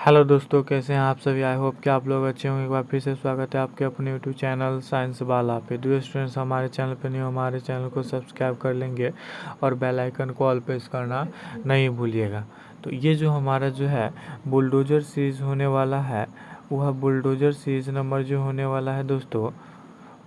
Hello दोस्तों, कैसे हैं आप सभी। आई होप कि आप लोग अच्छे होंगे। एक बार फिर से स्वागत है आपके अपने यूट्यूब चैनल साइंस बाला पे। जो स्टूडेंट्स हमारे चैनल पे नहीं हो, हमारे चैनल को सब्सक्राइब कर लेंगे और बेल आइकन को ऑल प्रेस करना नहीं भूलिएगा। तो ये जो हमारा जो है बुलडोजर सीरीज़ होने वाला है, वह बुलडोजर सीरीज़ नंबर जो होने वाला है दोस्तों,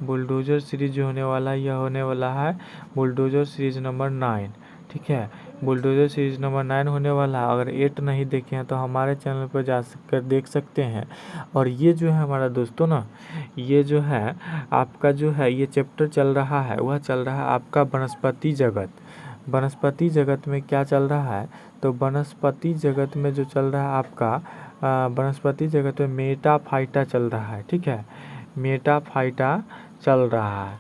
बुलडोजर सीरीज जो होने वाला है यह होने वाला है बुलडोजर सीरीज नंबर 9। ठीक है, बुलडोजर सीरीज नंबर 9 होने वाला है। अगर 8 नहीं देखे हैं तो हमारे चैनल पर जा कर देख सकते हैं। और ये जो है हमारा दोस्तों ना, ये जो है आपका जो है ये चैप्टर चल रहा है, वह चल रहा है आपका वनस्पति जगत। वनस्पति जगत में क्या चल रहा है, तो वनस्पति जगत में जो चल रहा है आपका वनस्पति जगत में मेटाफाइटा चल रहा है। ठीक है, मेटाफाइटा चल रहा है।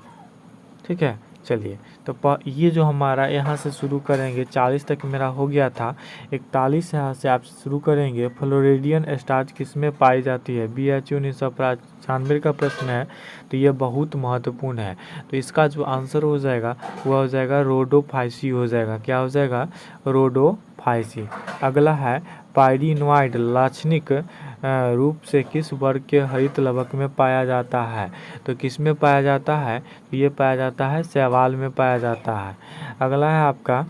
ठीक है, चलिए तो ये जो हमारा यहाँ से शुरू करेंगे, 40 तक मेरा हो गया था। 41 यहाँ से आप शुरू करेंगे। फ्लोरिडियन स्टार्च किसमें पाई जाती है, BHU 1995 का प्रश्न है। तो ये बहुत महत्वपूर्ण है। तो इसका जो आंसर हो जाएगा वह हो जाएगा रोडोफाइसी हो जाएगा। क्या हो जाएगा, रोडोफाइसी। अगला है पायरिनोइड लाक्षणिक रूप से किस वर्ग के हरित लवक में पाया जाता है। तो किस में पाया जाता है, तो ये पाया जाता है शैवाल में पाया जाता है। अगला है आपका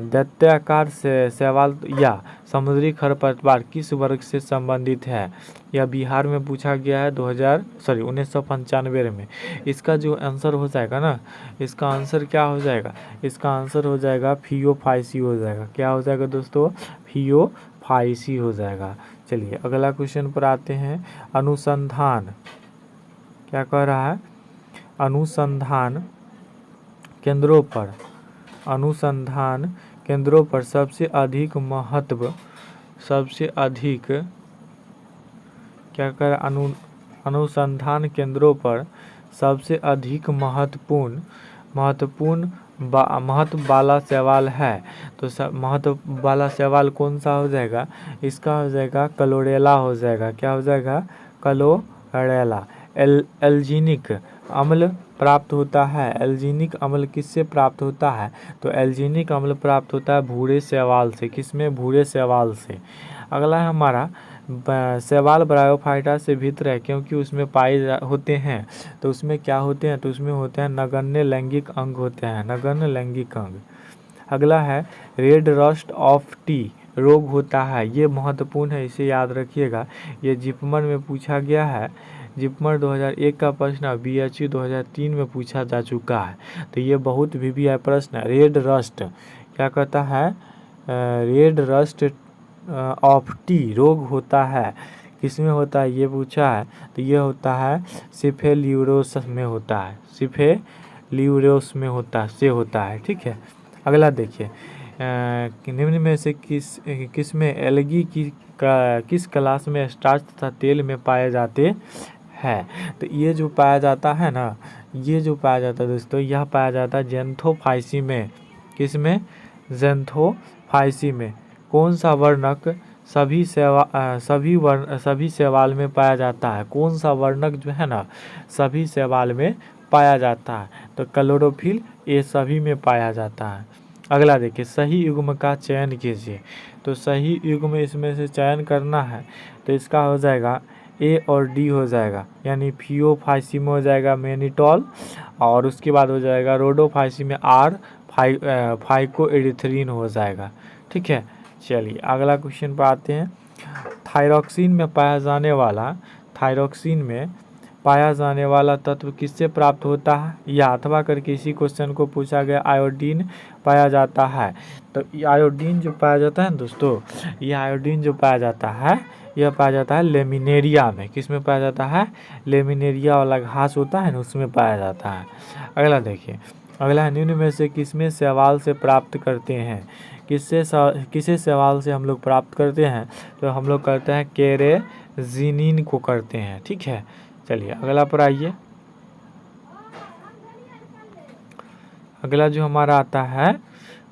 दैत्याकार से शैवाल या समुद्री खरपतवार किस वर्ग से संबंधित है। यह बिहार में पूछा गया है 1995 में। इसका जो आंसर हो जाएगा ना, इसका आंसर क्या हो जाएगा, इसका आंसर हो जाएगा फियोफाइसी हो जाएगा। क्या हो जाएगा दोस्तों, फियोफाइसी हो जाएगा। चलिए अगला क्वेश्चन पर आते हैं। अनुसंधान क्या कह रहा है, अनुसंधान केंद्रों पर सबसे अधिक क्या कर अनुसंधान केंद्रों पर सबसे अधिक महत्व वाला सवाल है। तो महत्व वाला सवाल कौन सा हो जाएगा, इसका हो जाएगा क्लोरेला हो जाएगा। क्या हो जाएगा, क्लोरेला। एल्जीनिक अम्ल प्राप्त होता है। एल्जीनिक अम्ल किससे प्राप्त होता है, तो एल्जीनिक अम्ल प्राप्त होता है भूरे शैवाल से। किसमें, भूरे शैवाल से। अगला है हमारा शैवाल ब्रायोफाइटा से भिन्न है क्योंकि उसमें पाए होते हैं। तो उसमें क्या होते हैं, तो उसमें होते हैं नगण्य लैंगिक अंग होते हैं, नगण्य लैंगिक अंग। अगला है रेड रस्ट ऑफ टी रोग होता है। ये महत्वपूर्ण है, इसे याद रखिएगा। ये जिपमर में पूछा गया है। जिपमर 2001 का प्रश्न BHU 2003 में पूछा जा चुका है। तो ये बहुत VVI प्रश्न है। रेड रस्ट क्या कहता है, रेड रस्ट ऑफ टी रोग होता है, किसमें होता है ये पूछा है। तो ये होता है सिफेल्यूरोस में होता है, सिफेल्यूरोस में होता है। ठीक है, अगला देखिए निम्न में से किस में एल्गी किस क्लास में स्टार्च तथा तेल में पाए जाते हैं। तो ये जो पाया जाता है ना, ये जो पाया जाता है दोस्तों, यह पाया जाता है ज़ैंथोफाइसी में। किस में, ज़ैंथोफाइसी में। कौन सा वर्णक सभी शैवाल में पाया जाता है, कौन सा वर्णक जो है ना सभी शैवाल में पाया जाता है, तो क्लोरोफिल ये सभी में पाया जाता है। अगला देखिए सही युग्म का चयन कीजिए। तो सही युग्म इसमें से चयन करना है, तो इसका हो जाएगा A और D हो जाएगा, यानी फियोफाइसी में हो जाएगा मैनिटॉल, और उसके बाद हो जाएगा रोडोफाइसी में R फाइकोएरिथ्रिन हो जाएगा। ठीक है, चलिए अगला क्वेश्चन पर आते हैं। थायरॉक्सिन में पाया जाने वाला तत्व किससे प्राप्त होता है, या अथवा करके इसी क्वेश्चन को पूछा गया। आयोडीन पाया जाता है। तो आयोडीन जो पाया जाता है दोस्तों, ये आयोडीन जो पाया जाता है, यह पाया जाता है लेमिनेरिया में। किस में पाया जाता है, लेमिनेरिया वाला घास होता है ना, उसमें पाया जाता है। अगला देखिए, अगला निम्न में से किसमें शैवाल से प्राप्त करते हैं। किसे शैवाल से हम लोग प्राप्त करते हैं, तो हम लोग करते हैं केरेजिनिन को करते हैं। ठीक है, चलिए अगला पर आइए। अगला जो हमारा आता है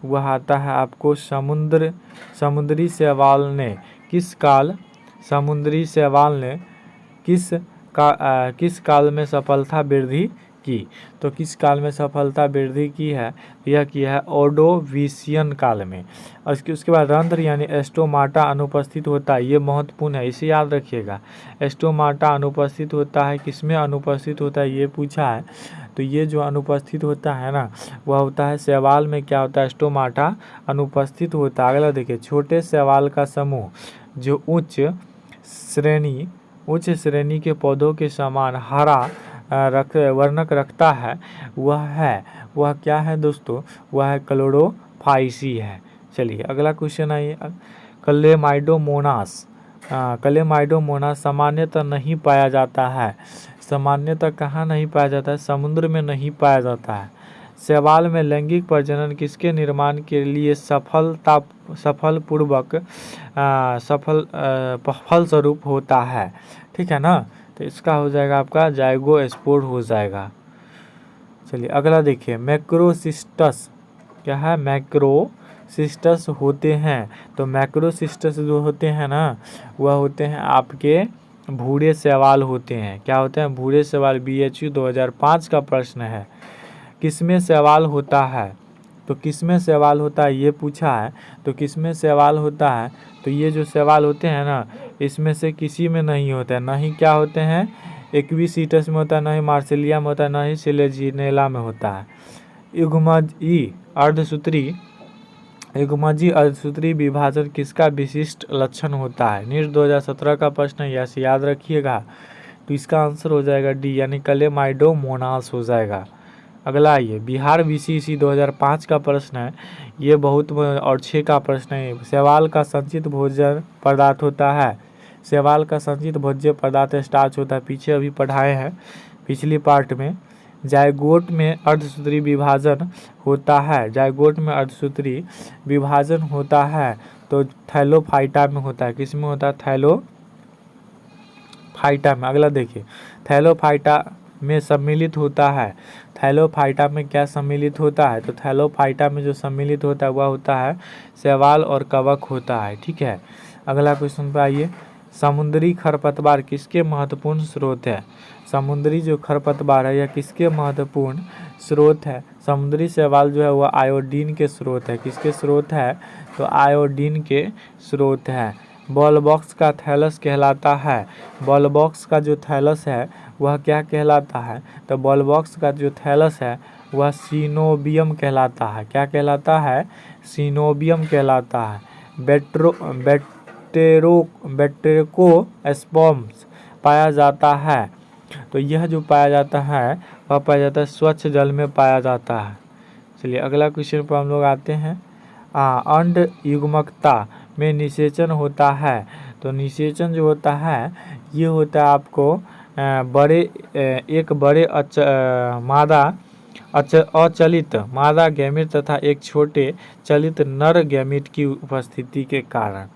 वह आता है आपको समुद्री शैवाल ने किस काल में सफलता वृद्धि की। तो किस काल में सफलता वृद्धि की है? यह किया है ऑर्डोविशियन काल में। और उसके बाद रंध्र यानी एस्टोमाटा अनुपस्थित होता है, ये महत्वपूर्ण है, इसे याद रखिएगा। एस्टोमाटा अनुपस्थित होता है, किसमें अनुपस्थित होता है ये पूछा है। तो ये जो अनुपस्थित होता है ना, वह होता है शैवाल में। क्या होता है? एस्टोमाटा अनुपस्थित होता है। अगला देखिए, छोटे शैवाल का समूह जो उच्च श्रेणी के पौधों के समान हरा वर्णक रखता है, वह क्या है दोस्तों? वह है क्लोरोफाइसी है। चलिए अगला क्वेश्चन आइए। क्लेमाइडोमोनास सामान्यतः नहीं पाया जाता है। सामान्यतः कहाँ नहीं पाया जाता है? समुद्र में नहीं पाया जाता है। शैवाल में लैंगिक प्रजनन किसके निर्माण के लिए फलस्वरूप होता है? ठीक है ना। तो इसका हो जाएगा आपका जाइगोस्पोर हो जाएगा। चलिए अगला देखिए, मैक्रोसिस्टस क्या है? मैक्रोसिस्टस होते हैं। तो मैक्रोसिस्टस जो होते हैं ना, वह होते हैं आपके भूरे शैवाल होते हैं। क्या होते हैं? भूरे शैवाल। BHU 2005 का प्रश्न है। किसमें शैवाल होता है? तो किसमें शैवाल होता है ये पूछा है। तो किसमें शैवाल होता है? तो ये जो शैवाल होते हैं ना, इसमें से किसी में नहीं होता है। ना ही क्या होते हैं? एक्विसिटस में होता है, ना ही मार्सिलिया में होता है, ना ही सिलेजिनेला में होता है। युग्मजी अर्धसूत्री विभाजन किसका विशिष्ट लक्षण होता है? नीट 2017 का प्रश्न है, यह याद रखिएगा। तो इसका आंसर हो जाएगा डी, यानी क्लेमाइडोमोनास हो जाएगा। अगला आइए, बिहार BCEC 2005 का प्रश्न है, ये बहुत और 6 का प्रश्न है। शैवाल का संचित भोज्य पदार्थ होता है। शैवाल का संचित भोज्य पदार्थ स्टार्च होता है, पीछे अभी पढ़ाए हैं पिछली पार्ट में। जाइगोट में अर्धसूत्री विभाजन होता है। जाइगोट में अर्धसूत्री विभाजन होता है तो थैलोफाइटा में होता है। किस में होता है? थैलोफाइटा में। अगला देखिए, थैलोफाइटा में सम्मिलित होता है। थैलोफाइटा में क्या सम्मिलित होता है? तो थैलोफाइटा में जो सम्मिलित होता है वह होता है शैवाल और कवक होता है। ठीक है, अगला क्वेश्चन पे आइए। समुद्री खरपतवार किसके महत्वपूर्ण स्रोत है? समुद्री जो खरपतवार है यह किसके महत्वपूर्ण स्रोत है? समुद्री शैवाल जो है वह आयोडीन के स्रोत है। किसके स्रोत है? तो आयोडीन के स्रोत है। बॉल बॉक्स का थैलस कहलाता है। बॉल बॉक्स का जो थैलस है वह क्या कहलाता है? तो बॉल बॉक्स का जो थैलस है वह सीनोबियम कहलाता है। क्या कहलाता है? सीनोबियम कहलाता है। बैक्टेरोस्पर्म्स पाया जाता है। तो यह जो पाया जाता है वह पाया जाता है स्वच्छ जल में पाया जाता है। चलिए अगला क्वेश्चन पर हम लोग आते हैं। अंड युग्मकता में निषेचन होता है। तो निषेचन जो होता है ये होता है आपको एक बड़े अचलित मादा गैमेट तथा एक छोटे चलित नर गैमेट की उपस्थिति के कारण।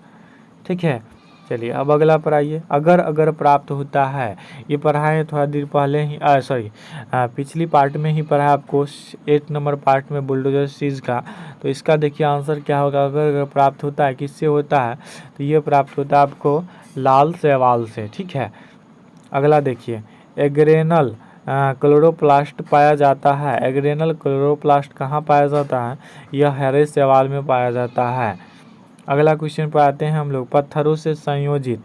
ठीक है, चलिए अब अगला पर आइए। अगर प्राप्त होता है, ये पढ़ा है थोड़ा देर पहले ही, पिछली पार्ट में ही पढ़ा आपको 8 नंबर पार्ट में बुलडोजर सीज का। तो इसका देखिए आंसर क्या होगा। अगर प्राप्त होता है, किससे होता है? तो ये प्राप्त होता है आपको लाल शैवाल से। ठीक है, अगला देखिए, एग्रेनल क्लोरोप्लास्ट पाया जाता है। एग्रेनल क्लोरोप्लास्ट कहाँ पाया जाता है? यह हरे शैवाल में पाया जाता है। अगला क्वेश्चन पर आते हैं हम लोग। पत्थरों से संयोजित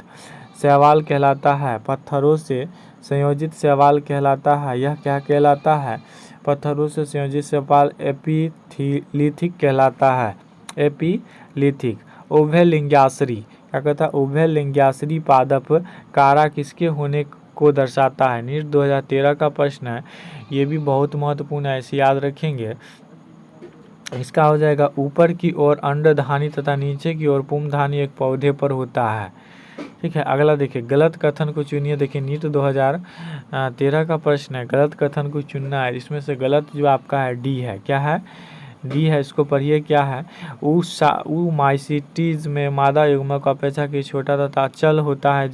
शैवाल कहलाता है। पत्थरों से संयोजित शैवाल कहलाता है। यह क्या कहलाता है? पत्थरों से संयोजित शैवाल एपिलिथिक कहलाता है। एपिलिथिक। उभयलिंगाश्री क्या कहता है? उभयलिंगाश्री पादप कारा किसके होने को दर्शाता है? नीट 2013 का प्रश्न है, ये भी बहुत महत्वपूर्ण है, इसे याद रखेंगे। इसका हो जाएगा ऊपर की ओर अंडधानी तथा नीचे की ओर पुंजधानी एक पौधे पर होता है। ठीक है, अगला देखिए, गलत कथन को चुनिए। देखिए नीट 2013 का प्रश्न है, गलत कथन को चुनना है। इसमें से गलत जो आपका है डी है। क्या है? डी है, इसको पढ़िए। क्या है? माइसिटीज में मादा युग्मक अपेक्षाकृत छोटा तथा अचल होता है,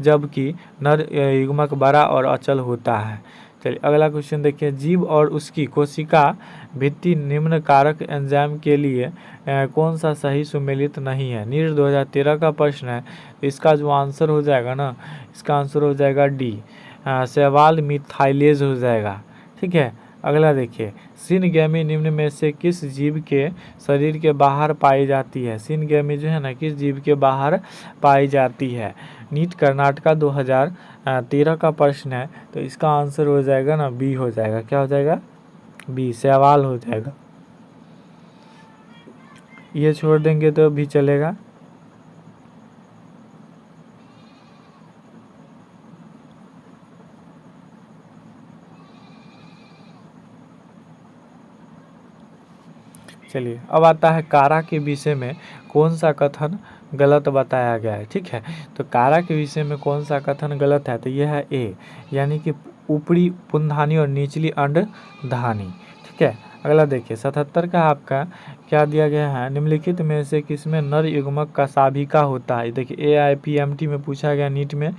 जबकि नर युग्मक बड़ा और अचल होता है। चलिए अगला क्वेश्चन देखिए। जीव और उसकी कोशिका भित्ति निम्न कारक एंजाइम के लिए कौन सा सही सुमेलित नहीं है? नीट 2013 का प्रश्न है। इसका जो आंसर हो जाएगा ना, इसका आंसर हो जाएगा डी, शैवाल मिथाइलेज हो जाएगा। ठीक है। अगला देखिए, सिनगेमी निम्न में से किस जीव के शरीर के बाहर पाई जाती है? सिनगेमी जो है ना किस जीव के बाहर पाई जाती है? नीट कर्नाटका 2013 का प्रश्न है, तो इसका आंसर हो जाएगा ना बी हो जाएगा। क्या हो जाएगा? बी, सवाल हो जाएगा। ये छोड़ देंगे तो भी चलेगा। चलिए, अब आता है कारा के विषय में कौन सा कथन गलत बताया गया है। ठीक है, तो कारा के विषय में कौन सा कथन गलत है? तो यह है ए, यानी कि ऊपरी पुनधानी और निचली अंडधानी। ठीक है। अगला देखिए, 77 का आपका क्या दिया गया है? निम्नलिखित में से किसमें नर युग्मक का साभिका होता है? देखिए AIPMT में पूछा गया नीट में,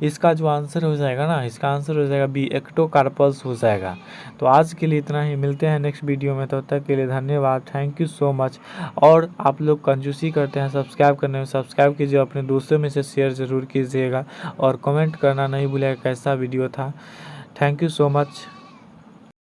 इसका जो आंसर हो जाएगा ना, इसका आंसर हो जाएगा बी, एक्टोकार्पस हो जाएगा। तो आज के लिए इतना ही, मिलते हैं नेक्स्ट वीडियो में, तब तक के लिए धन्यवाद, थैंक यू सो मच। और आप लोग कंजूसी करते हैं सब्सक्राइब करने में, सब्सक्राइब कीजिए, अपने दोस्तों में से शेयर ज़रूर कीजिएगा और कमेंट करना नहीं भूलिएगा कैसा वीडियो था। Thank you so much.